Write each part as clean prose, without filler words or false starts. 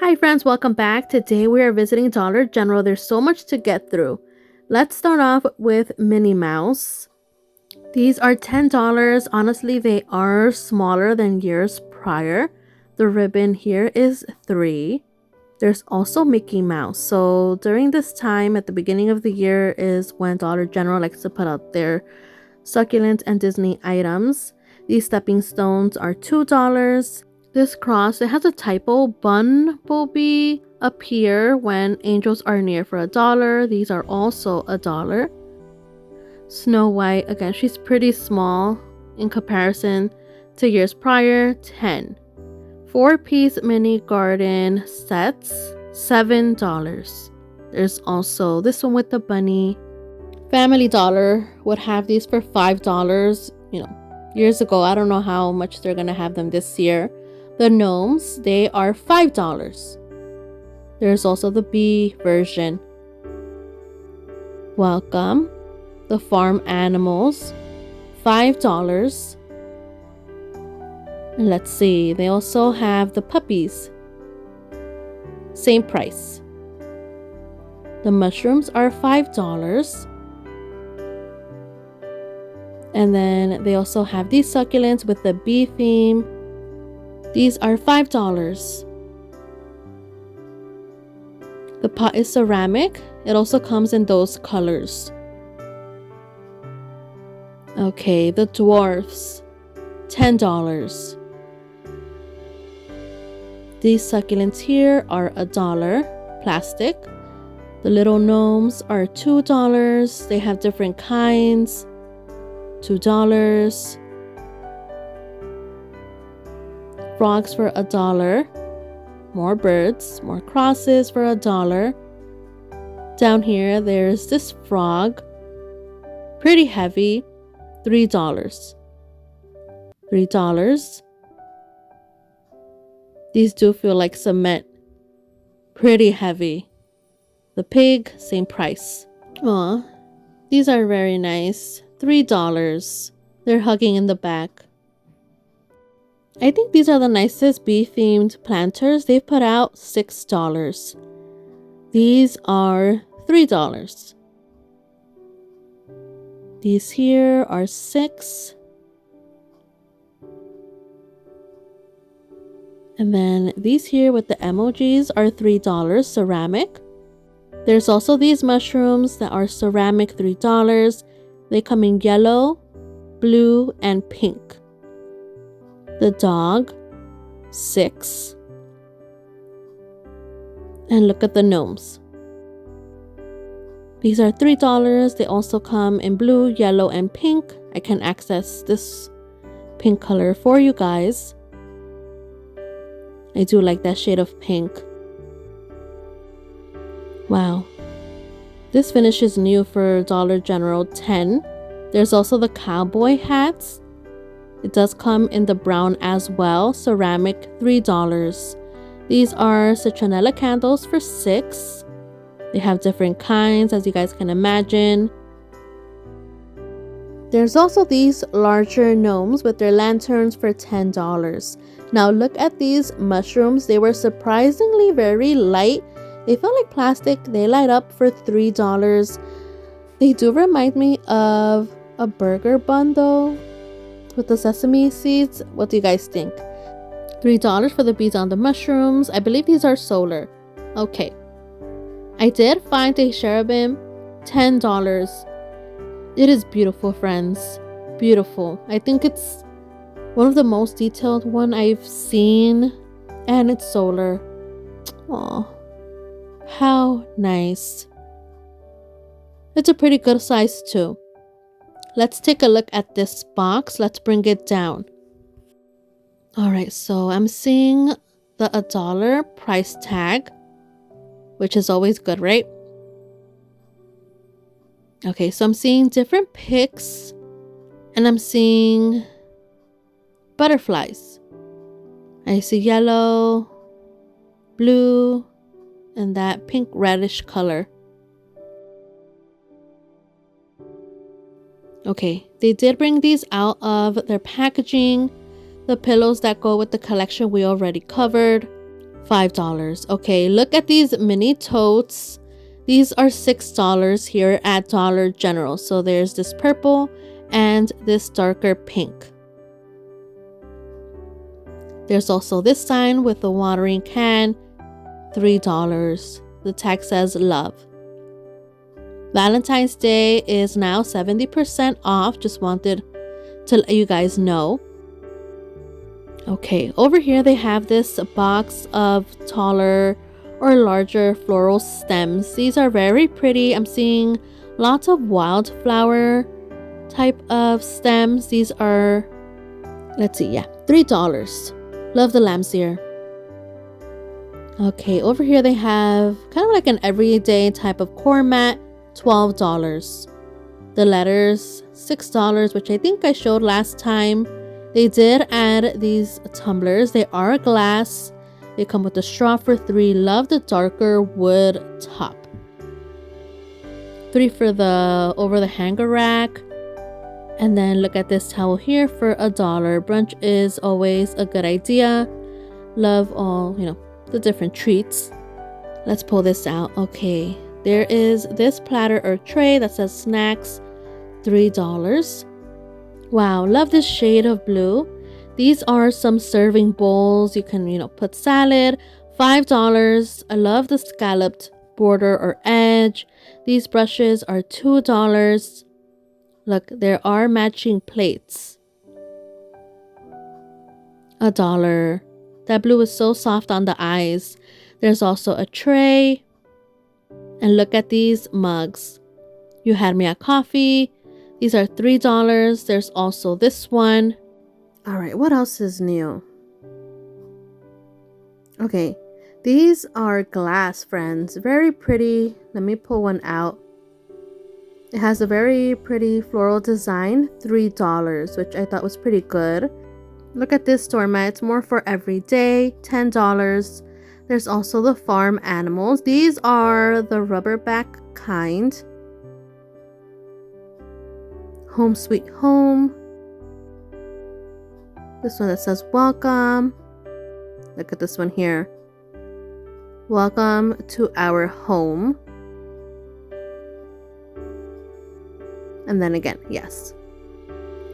Hi friends, welcome back. Today we are visiting Dollar General. There's so much to get through. Let's start off with Minnie Mouse. These are $10. Honestly, they are smaller than years prior. The ribbon here is 3. There's also Mickey Mouse. So during this time at the beginning of the year is when Dollar General likes to put out their succulent and Disney items. These stepping stones are $2. This cross, it has a typo. Bumblebee appear when angels are near for $1. These are also $1. Snow White, again, she's pretty small in comparison to years prior, 10. 4-piece mini garden sets, $7. There's also this one with the bunny. Family Dollar would have these for $5, years ago. I don't know how much they're gonna have them this year. The gnomes, they are $5. There's also the bee version. Welcome. The farm animals, $5. And let's see, they also have the puppies. Same price. The mushrooms are $5. And then they also have these succulents with the bee theme. These are $5. The pot is ceramic. It also comes in those colors. Okay, the dwarfs, $10. These succulents here are $1, plastic. The little gnomes are $2. They have different kinds, $2. Frogs for $1. More birds, more crosses for $1. Down here, there's this frog, pretty heavy, $3. $3. These do feel like cement, pretty heavy. The pig, same price. Aw, these are very nice, $3. They're hugging in the back. I think these are the nicest bee-themed planters. They've put out $6. These are $3. These here are $6. And then these here with the emojis are $3, ceramic. There's also these mushrooms that are ceramic, $3. They come in yellow, blue, and pink. The dog, $6. And look at the gnomes. These are $3. They also come in blue, yellow, and pink. I can access this pink color for you guys. I do like that shade of pink. Wow. This finish is new for Dollar General, 10. There's also the cowboy hats. It does come in the brown as well, ceramic, $3. These are citronella candles for $6. They have different kinds, as you guys can imagine. There's also these larger gnomes with their lanterns for $10. Now look at these mushrooms. They were surprisingly very light. They felt like plastic. They light up for $3. They do remind me of a burger bun though, with the sesame seeds. What do you guys think? $3 for the beads on the mushrooms. I believe these are solar. Okay. I did find a cherubim, $10. It is beautiful, friends. Beautiful. I think it's one of the most detailed one I've seen. And it's solar. Aw. How nice. It's a pretty good size too. Let's take a look at this box. Let's bring it down. Alright, so I'm seeing the $1 price tag, which is always good, right? Okay, so I'm seeing different picks, and I'm seeing butterflies. I see yellow, blue, and that pink reddish color. Okay, they did bring these out of their packaging. The pillows that go with the collection we already covered. $5. Okay, look at these mini totes. These are $6 here at Dollar General. So there's this purple and this darker pink. There's also this sign with the watering can, $3. The tag says love. Valentine's Day is now 70% off. Just wanted to let you guys know. Okay, over here they have this box of taller or larger floral stems. These are very pretty. I'm seeing lots of wildflower type of stems. These are, let's see, yeah, $3. Love the lamb's ear. Okay, over here they have kind of like an everyday type of core mat, $12. The letters, $6, which I think I showed last time. They did add these tumblers. They are glass. They come with a straw for $3. Love the darker wood top. $3 for the over the hanger rack. And then look at this towel here for $1. Brunch is always a good idea. Love all, the different treats. Let's pull this out. Okay, there is this platter or tray that says snacks, $3. Wow, love this shade of blue. These are some serving bowls. You can, put salad, $5. I love the scalloped border or edge. These brushes are $2. Look, there are matching plates. $1. That blue is so soft on the eyes. There's also a tray. And look at these mugs. You had me at coffee. These are $3. There's also this one. All right, what else is new? Okay, these are glass, friends. Very pretty. Let me pull one out. It has a very pretty floral design, $3, which I thought was pretty good. Look at this doormat. It's more for every day, $10. There's also the farm animals. These are the rubber back kind. Home Sweet Home. This one that says welcome. Look at this one here. Welcome to our home. And then again, yes.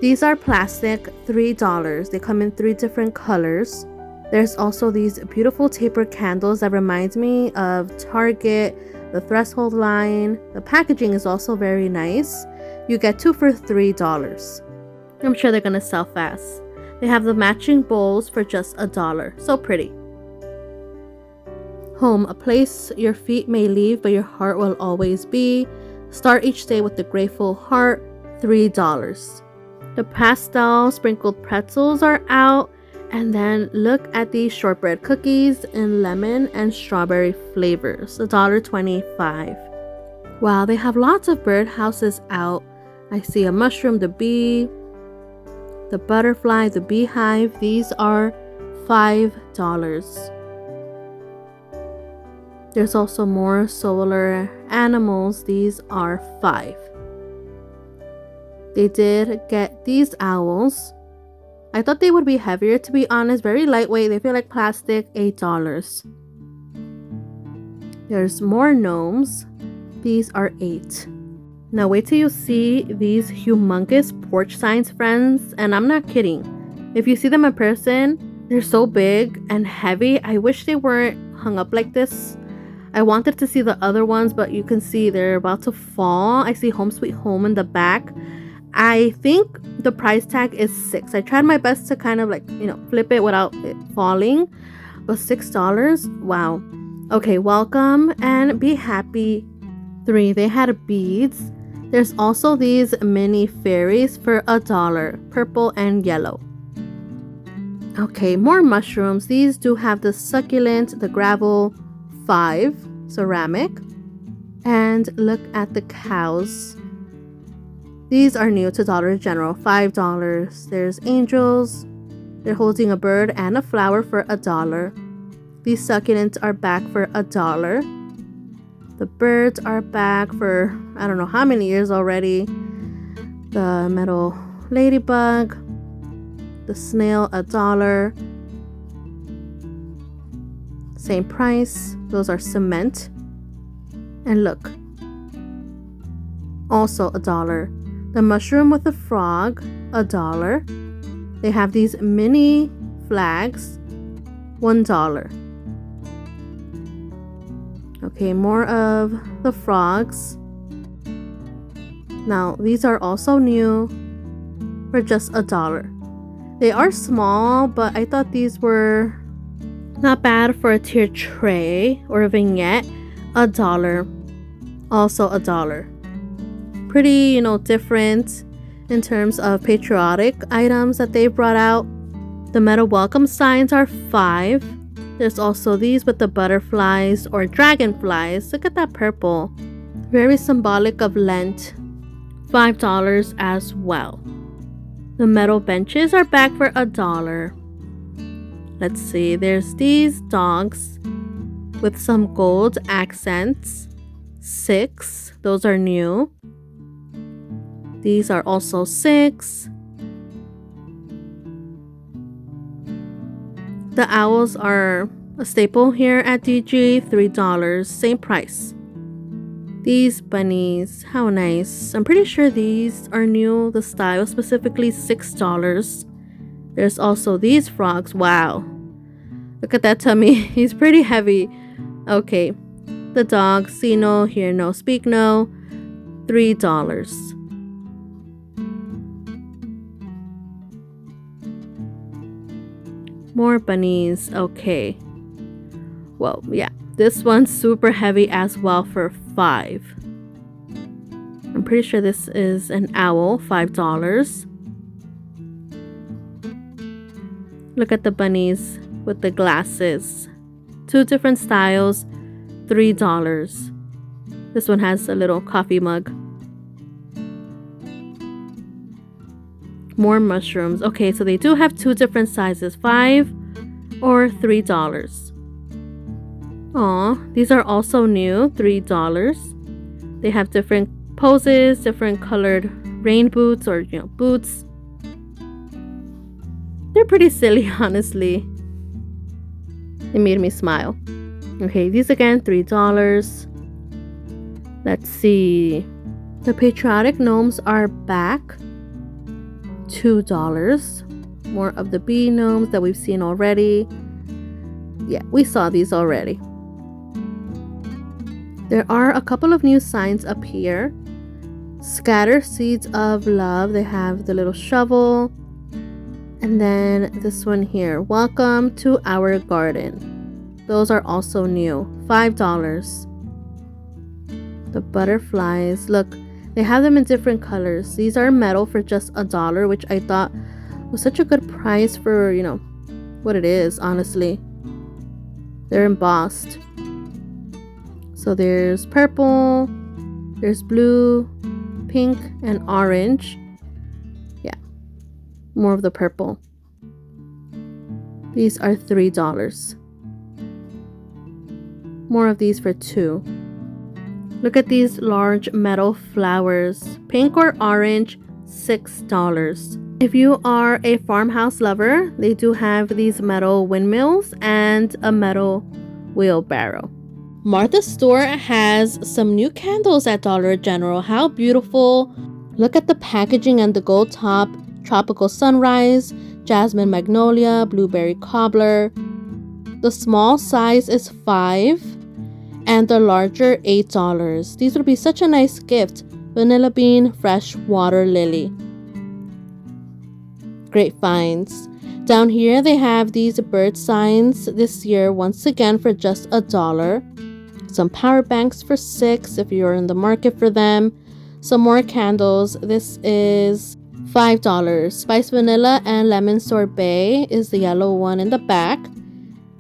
These are plastic, $3. They come in 3 different colors. There's also these beautiful taper candles that reminds me of Target, the Threshold line. The packaging is also very nice. You get 2 for $3. I'm sure they're gonna sell fast. They have the matching bowls for just $1. So pretty. Home, a place your feet may leave, but your heart will always be. Start each day with the grateful heart, $3. The pastel sprinkled pretzels are out. And then look at these shortbread cookies in lemon and strawberry flavors, $1.25. Wow, they have lots of birdhouses out. I see a mushroom, the bee, the butterfly, the beehive. These are $5. There's also more solar animals. These are $5. They did get these owls. I thought they would be heavier, to be honest. Very lightweight. They feel like plastic, $8. There's more gnomes. These are $8. Now wait till you see these humongous porch signs, friends. And I'm not kidding. If you see them in person, they're so big and heavy. I wish they weren't hung up like this. I wanted to see the other ones, but you can see they're about to fall. I see Home Sweet Home in the back. I think the price tag is $6. I tried my best to kind of flip it without it falling, but $6, wow. Okay, welcome and be happy. 3, they had beads. There's also these mini fairies for $1, purple and yellow. Okay, more mushrooms. These do have the succulent, the gravel, $5, ceramic. And look at the cows. These are new to Dollar General, $5. There's angels. They're holding a bird and a flower for $1. These succulents are back for $1. The birds are back for I don't know how many years already. The metal ladybug. The snail, $1. same price. Those are cement. And look, also $1. The mushroom with the frog, $1. They have these mini flags, $1. Okay, more of the frogs. Now, these are also new for just $1. They are small, but I thought these were not bad for a tier tray or a vignette. $1. Also $1. Pretty, different in terms of patriotic items that they brought out. The metal welcome signs are $5. There's also these with the butterflies or dragonflies. Look at that purple. Very symbolic of Lent. $5 as well. The metal benches are back for $1. Let's see, there's these dogs with some gold accents. $6. Those are new. These are also $6. The owls are a staple here at DG, $3. Same price. These bunnies, how nice. I'm pretty sure these are new. The style specifically $6. There's also these frogs. Wow. Look at that tummy. He's pretty heavy. Okay. The dog, see no, hear no, speak no. $3. More bunnies. Okay. Well, yeah. This one's super heavy as well for $5. I'm pretty sure this is an owl, $5. Look at the bunnies with the glasses. 2 different styles, $3. This one has a little coffee mug. More mushrooms. Okay, so they do have 2 different sizes, $5 or $3. Aw, these are also new, $3. They have different poses, different colored rain boots or, boots. They're pretty silly, honestly. It made me smile. Okay, these again, $3. Let's see. The Patriotic gnomes are back, $2. More of the bee gnomes that we've seen already. Yeah, we saw these already. There are a couple of new signs up here. Scatter seeds of love. They have the little shovel. And then this one here. Welcome to our garden. Those are also new. $5. The butterflies. Look, they have them in different colors. These are metal for just $1, which I thought was such a good price for, what it is, honestly. They're embossed. So there's purple, there's blue, pink, and orange. Yeah, more of the purple. These are $3. More of these for $2. Look at these large metal flowers. Pink or orange, $6. If you are a farmhouse lover, they do have these metal windmills and a metal wheelbarrow. Martha Store has some new candles at Dollar General. How beautiful. Look at the packaging and the gold top. Tropical Sunrise, Jasmine Magnolia, Blueberry Cobbler. The small size is $5 and the larger $8. These would be such a nice gift. Vanilla Bean, Fresh Water Lily. Great finds. Down here they have these bird signs this year once again for just $1. Some power banks for $6 if you're in the market for them. Some more candles. This is $5. Spice Vanilla and Lemon Sorbet is the yellow one in the back.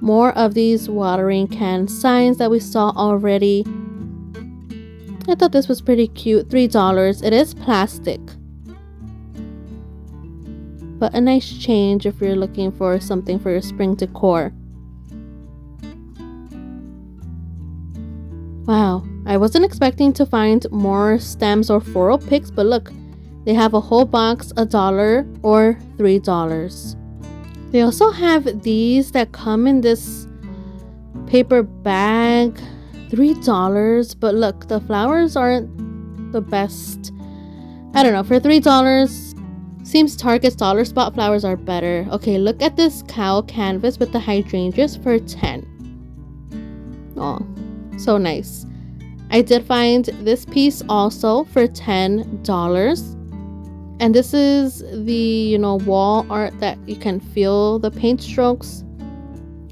More of these watering can signs that we saw already. I thought this was pretty cute. $3. It is plastic, but a nice change if you're looking for something for your spring decor. Wow, I wasn't expecting to find more stems or floral picks, but look, they have a whole box, $1 or $3. They also have these that come in this paper bag, $3. But look, the flowers aren't the best. I don't know, for $3, seems Target's dollar spot flowers are better. Okay, look at this cow canvas with the hydrangeas for $10. Oh, so nice. I did find this piece also for $10. And this is the, wall art that you can feel the paint strokes.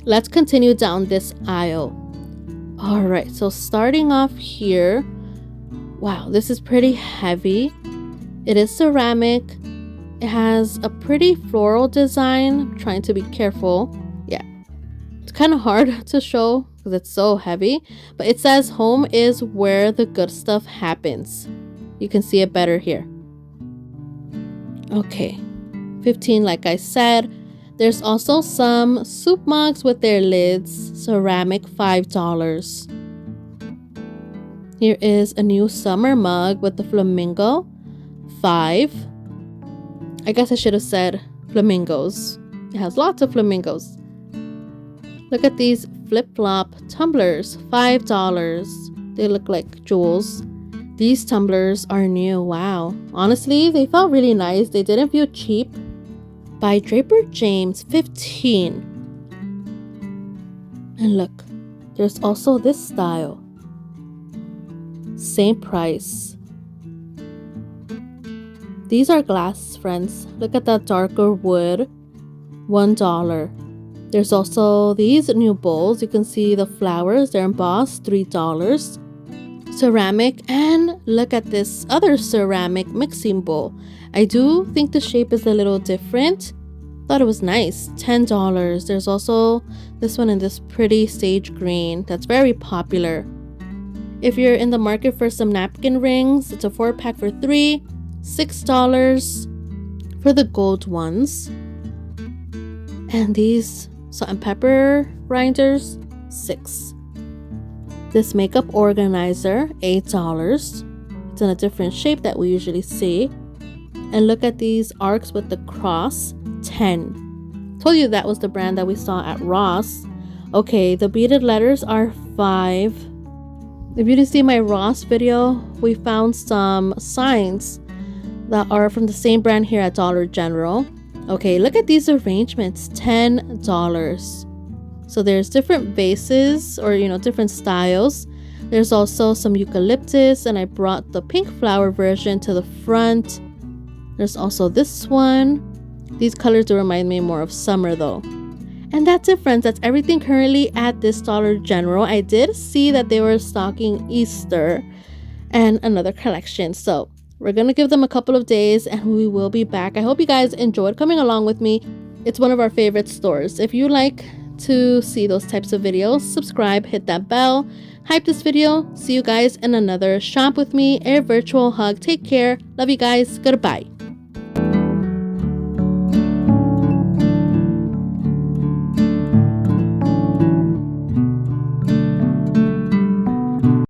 Let's continue down this aisle. All right, so starting off here, wow, this is pretty heavy. It is ceramic. It has a pretty floral design. I'm trying to be careful. Yeah, it's kind of hard to show because it's so heavy. But it says home is where the good stuff happens. You can see it better here. Okay, $15 like I said. There's also some soup mugs with their lids. Ceramic, $5. Here is a new summer mug with the flamingo. $5. I guess I should have said flamingos. It has lots of flamingos. Look at these flip-flop tumblers. $5. They look like jewels. These tumblers are new. Wow. Honestly, they felt really nice. They didn't feel cheap. By Draper James, $15. And look, there's also this style. Same price. These are glass, friends. Look at that darker wood. $1. There's also these new bowls. You can see the flowers. They're embossed. $3. Ceramic. And look at this other ceramic mixing bowl. I do think the shape is a little different. Thought it was nice. $10. There's also this one in this pretty sage green. That's very popular. If you're in the market for some napkin rings, it's a 4-pack for $3. $6 for the gold ones. And these salt and pepper grinders, $6. This makeup organizer, $8. It's in a different shape that we usually see. And look at these arcs with the cross, $10. Told you that was the brand that we saw at Ross. Okay, the beaded letters are $5. If you didn't see my Ross video, we found some signs that are from the same brand here at Dollar General. Okay, look at these arrangements, $10. So there's different vases or, different styles. There's also some eucalyptus, and I brought the pink flower version to the front. There's also this one. These colors do remind me more of summer though. And that's it, friends. That's everything currently at this Dollar General. I did see that they were stocking Easter and another collection. So we're going to give them a couple of days and we will be back. I hope you guys enjoyed coming along with me. It's one of our favorite stores. If you like to see those types of videos, subscribe, hit that bell, hype this video. See you guys in another Shop With Me, a virtual hug. Take care. Love you guys. Goodbye.